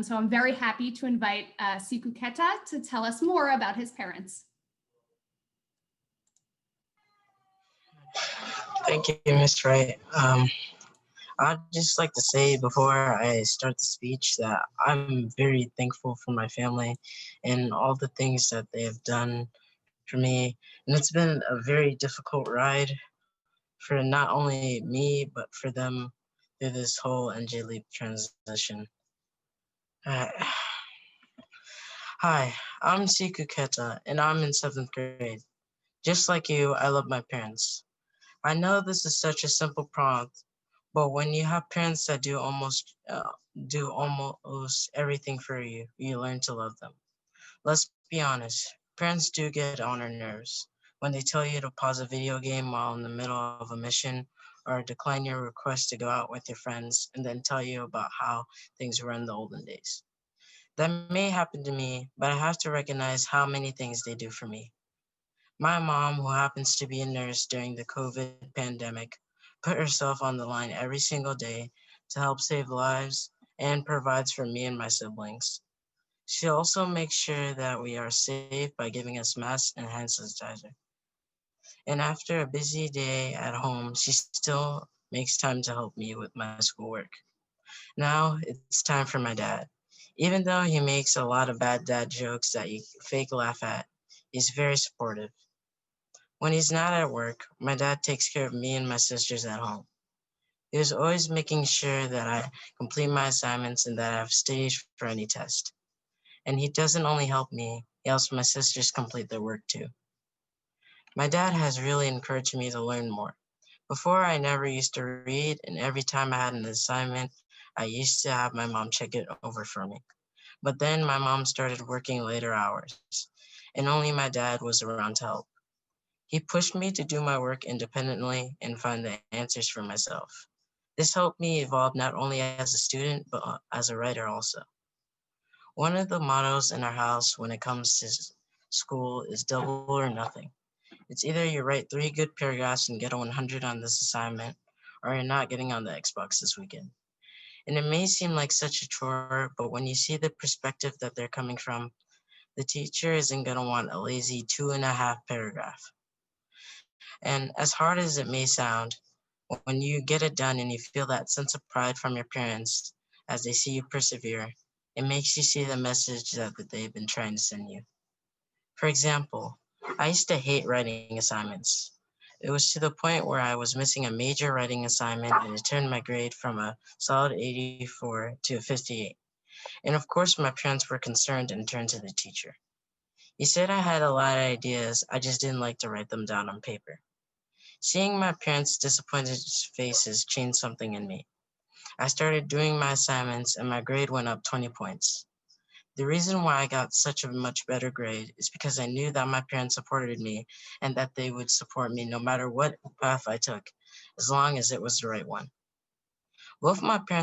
So I'm very happy to invite Siku Keta to tell us more about his parents. Thank you, Ms. Wright. I'd just like to say before I start the speech that I'm very thankful for my family and all the things that they have done for me. And it's been a very difficult ride for not only me, but for them through this whole NJ Leap transition. Uh, Hi, I'm Siku Keta, and I'm in 7th grade. Just like you, I love my parents. I know this is such a simple prompt, but when you have parents that do almost everything for you, you learn to love them. Let's be honest, parents do get on our nerves when they tell you to pause a video game while in the middle of a mission, or decline your request to go out with your friends and then tell you about how things were in the olden days. That may happen to me, but I have to recognize how many things they do for me. My mom, who happens to be a nurse during the COVID pandemic, put herself on the line every single day to help save lives and provides for me and my siblings. She also makes sure that we are safe by giving us masks and hand sanitizer. And after a busy day at home, she still makes time to help me with my schoolwork. Now it's time for my dad. Even though he makes a lot of bad dad jokes that you fake laugh at, he's very supportive. When he's not at work, my dad takes care of me and my sisters at home. He was always making sure that I complete my assignments and that I have studied for any test. And he doesn't only help me, he helps my sisters complete their work too. My dad has really encouraged me to learn more. Before, I never used to read, and every time I had an assignment, I used to have my mom check it over for me. But then my mom started working later hours, and only my dad was around to help. He pushed me to do my work independently and find the answers for myself. This helped me evolve not only as a student, but as a writer also. One of the mottos in our house when it comes to school is double or nothing. It's either you write 3 good paragraphs and get a 100 on this assignment, or you're not getting on the Xbox this weekend. And it may seem like such a chore, but when you see the perspective that they're coming from, the teacher isn't going to want a lazy 2.5 paragraph. And as hard as it may sound, when you get it done and you feel that sense of pride from your parents as they see you persevere, it makes you see the message that they've been trying to send you. For example, I used to hate writing assignments. It was to the point where I was missing a major writing assignment and it turned my grade from a solid 84 to a 58. And of course, my parents were concerned and turned to the teacher. He said I had a lot of ideas, I just didn't like to write them down on paper. Seeing my parents' disappointed faces changed something in me. I started doing my assignments and my grade went up 20 points. The reason why I got such a much better grade is because I knew that my parents supported me and that they would support me no matter what path I took, as long as it was the right one. Both my parents